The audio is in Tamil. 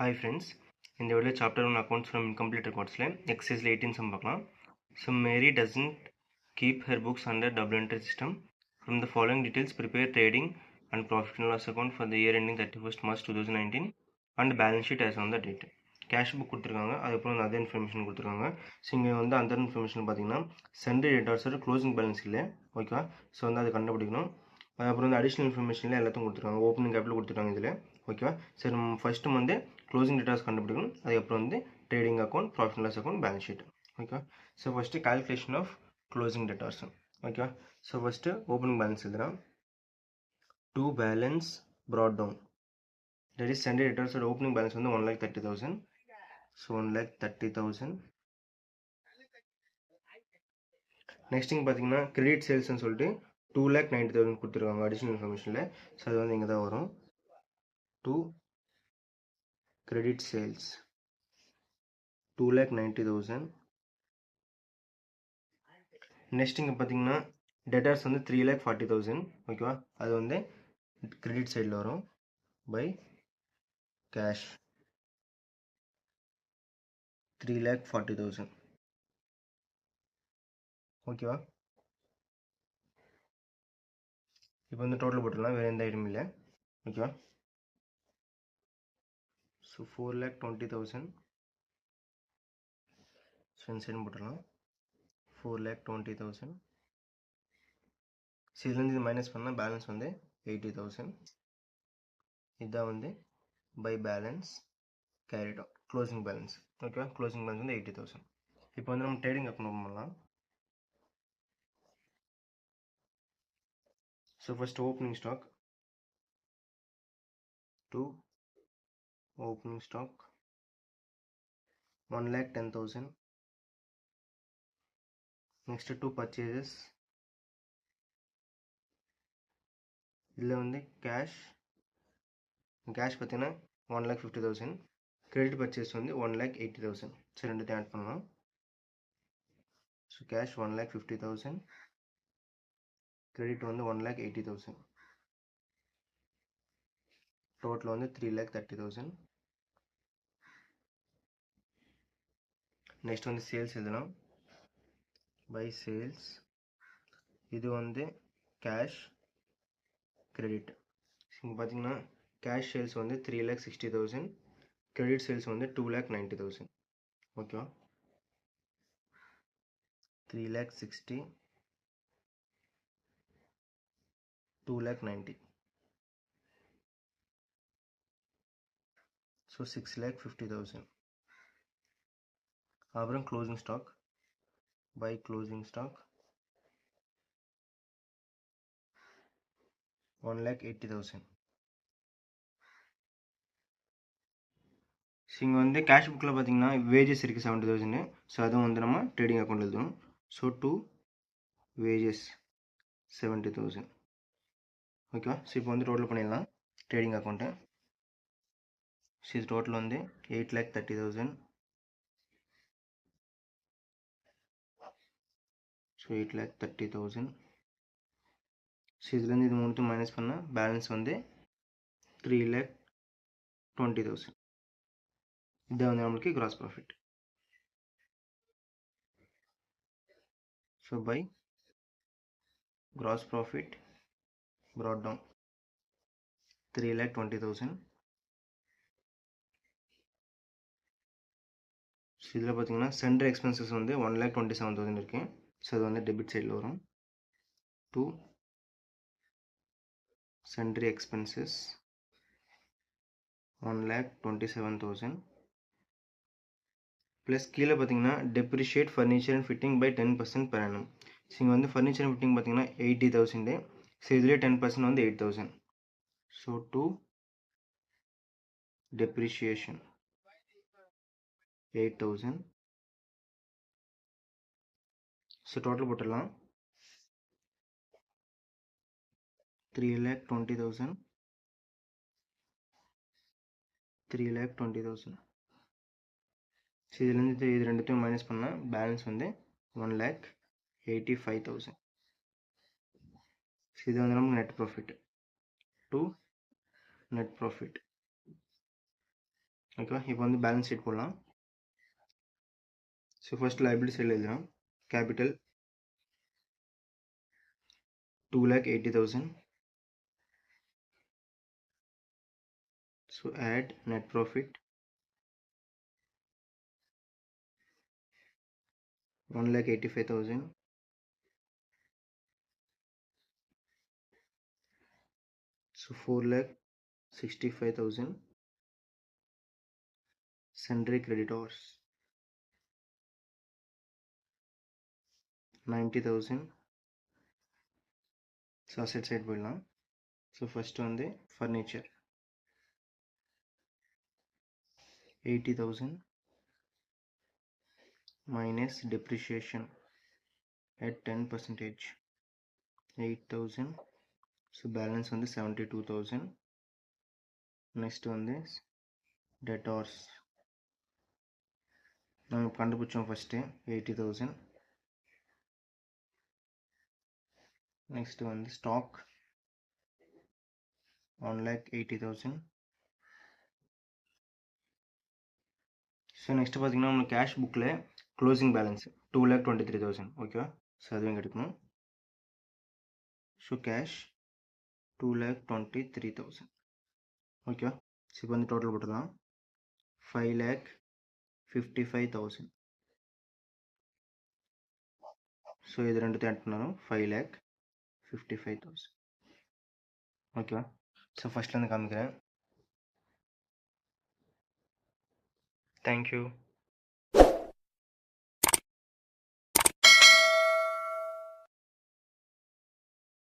Hi friends, இந்த video chapter 1 accounts from incomplete recordsல exercise 18 sum பார்க்கலாம். So Mary doesn't keep her books under double entry system. From the following details, prepare trading and profit and loss account for the year ending 31st March 2019 and balance sheet as on the date. Cash book கொடுத்துருக்காங்க, அதுக்கப்புறம் அதர் இன்ஃபர்மேஷன் கொடுத்துருக்காங்க. ஸோ இங்கே வந்து அதர் இன்ஃபர்மேஷன் பார்த்தீங்கன்னா சண்டே டேட்டாஸோட க்ளோசிங் பேலன்ஸ் இல்லை, ஓகேவா? ஸோ வந்து அதை கண்டுபிடிக்கணும். அப்புறம் வந்து அடிஷ்னல் இன்ஃபர்மேஷனில் எல்லாத்தையும் கொடுத்துருக்காங்க, ஓப்பனிங் கேபிட்டல் கொடுத்துருக்காங்க இதில், ஓகேவா? சரி, நம்ம ஃபஸ்ட்டு வந்து க்ளோசிங் டேட்டாஸ் கண்டுபிடிக்கணும், அதுக்கப்புறம் வந்து trading account, profit loss account, balance sheet, ஓகேவா? So first calculation of closing datas, ஓகேவா? ஸோ ஃபஸ்ட்டு ஓப்பனிங் பேலன்ஸ் எழுதுனா to balance brought down, that is Sunday டேட்டாஸோட ஓப்பனிங் பேலன்ஸ் வந்து 1,30,000. ஸோ 1,30,000. நெக்ஸ்ட் இங்கே பார்த்தீங்கன்னா கிரெடிட் சேல்ஸ்ன்னு சொல்லிட்டு 2,90,000 கொடுத்துருக்காங்க அடிஷ்னல் இன்ஃபர்மேஷனில். ஸோ அது வந்து இங்கே தான் வரும், டூ கிரெடிட் சேல்ஸ் 2,90,000. நெக்ஸ்ட் இங்கே பார்த்தீங்கன்னா டெட்டார்ஸ் வந்து 3,40,000, ஓகேவா? அது வந்து கிரெடிட் சைடில் வரும் பை கேஷ் 3,40,000, ஓகேவா? இப்போ வந்து டோட்டல் போட்டுடலாம், வேறு எந்த ஐட்டம் இல்லை, ஓகேவா? ஸோ 4,20,000 சைன் போட்டுடலாம், 4,20,000. ஸோ இதுலேருந்து இது மைனஸ் பண்ணால் பேலன்ஸ் வந்து 80,000. இதுதான் வந்து by balance carried on closing balance, ஓகேவா? க்ளோசிங் பேலன்ஸ் வந்து 80,000. இப்போ வந்து நம்ம ட்ரேடிங் அக்கௌண்ட் ஓப்பன் பண்ணலாம். So first opening stock, to opening stock 1,10,000. next two purchases, இதில் வந்து கேஷ் பார்த்தீங்கன்னா 1,50,000, கிரெடிட் பர்ச்சேஸ் வந்து 1,80,000. ஸோ ரெண்டுத்தையும் ஆட் பண்ணலாம். ஸோ கேஷ் 1,50,000, கிரெடிட் வந்து 1,80,000, டோட்டல் வந்து 3,30,000. நெக்ஸ்ட் வந்து சேல்ஸ் எழுதலாம், பை சேல்ஸ். இது வந்து கேஷ் கிரெடிட். இங்கே பார்த்தீங்கன்னா கேஷ் சேல்ஸ் வந்து 3,60,000, கிரெடிட் சேல்ஸ் வந்து 2,90,000, ஓகேவா? 3,60,000, 2,90,000, ஸோ 6,50,000. அப்புறம் closing stock, by closing stock 1,80,000. So இங்கே வந்து கேஷ் புக்கில் பார்த்தீங்கன்னா வேஜஸ் இருக்குது 70,000. ஸோ அதுவும் வந்து நம்ம ட்ரேடிங் அக்கௌண்ட் எழுதணும். ஸோ டூ வேஜஸ் 70,000, ஓகேவா? ஸோ இப்போ வந்து டோட்டல் பண்ணிடலாம் ட்ரேடிங் அக்கௌண்ட்டை. ஸோ இது டோட்டல் வந்து 8,30,000. ஸோ 8,30,000. ஸோ இதுலேருந்து இது மூணுத்தையும் மைனஸ் பண்ணால் பேலன்ஸ் வந்து 3,20,000. இதான் வந்து நம்மளுக்கு gross profit. So by gross profit brought down 3,20,000. So இதில் பார்த்தீங்கன்னா சென்டர் எக்ஸ்பென்சஸ் வந்து 1,27,000 இருக்குது. ஸோ அது வந்து டெபிட் சைடில் வரும். டூ சென்ட்ரி எக்ஸ்பென்சஸ் 1,27,000 ப்ளஸ் கீழே பார்த்தீங்கன்னா depreciate furniture and fitting by 10% per annum. So இங்கே வந்து ஃபர்னிச்சர் அண்ட் ஃபிட்டிங் பார்த்தீங்கன்னா 80,000. ஸோ இதுலேயே 10% வந்து 8,000. So to depreciation 8,000. So total போட்டுடலாம் 3,20,000, 3,20,000. ஸோ இதுலேருந்து இது ரெண்டுத்தையும் மைனஸ் பண்ணால் பேலன்ஸ் வந்து 1,85,000. ஸோ இது வந்து நமக்கு net profit. To net profit ஓகேவா? இப்போ வந்து பேலன்ஸ் ஷீட் போடலாம். ஸோ ஃபர்ஸ்ட் லைபிலிட்டி சைடில் எழுதலாம். Capital 2,80,000. So add net profit 1,85,000. So 4,65,000. Sundry creditors 90,000. So asset side போயிடலாம். So first வந்து furniture 80,000 minus depreciation at 10% 8,000. So balance வந்து 72,000. Next வந்து debtors நம்ம கண்டுபிடிச்சோம் ஃபர்ஸ்ட் 80,000. நெக்ஸ்ட் வந்து ஸ்டாக் 1,80,000. ஸோ நெக்ஸ்ட் பார்த்தீங்கன்னா நம்ம கேஷ் புக்கில் க்ளோசிங் பேலன்ஸ் 2,23,000. ஓகேவா? ஸோ அதுவும் இங்கே எடுக்கணும். So cash 2,23,000. ஓகேவா? ஸோ இப்போ வந்து டோட்டல் போட்டுடலாம். 5,55,000. ஸோ இது ரெண்டுத்தையும் ஆட் பண்ணாலும் 5,55,000. ஓகேவா? ஸோ ஃபஸ்ட்லேருந்து காமிக்கிறேன். தேங்க்யூ.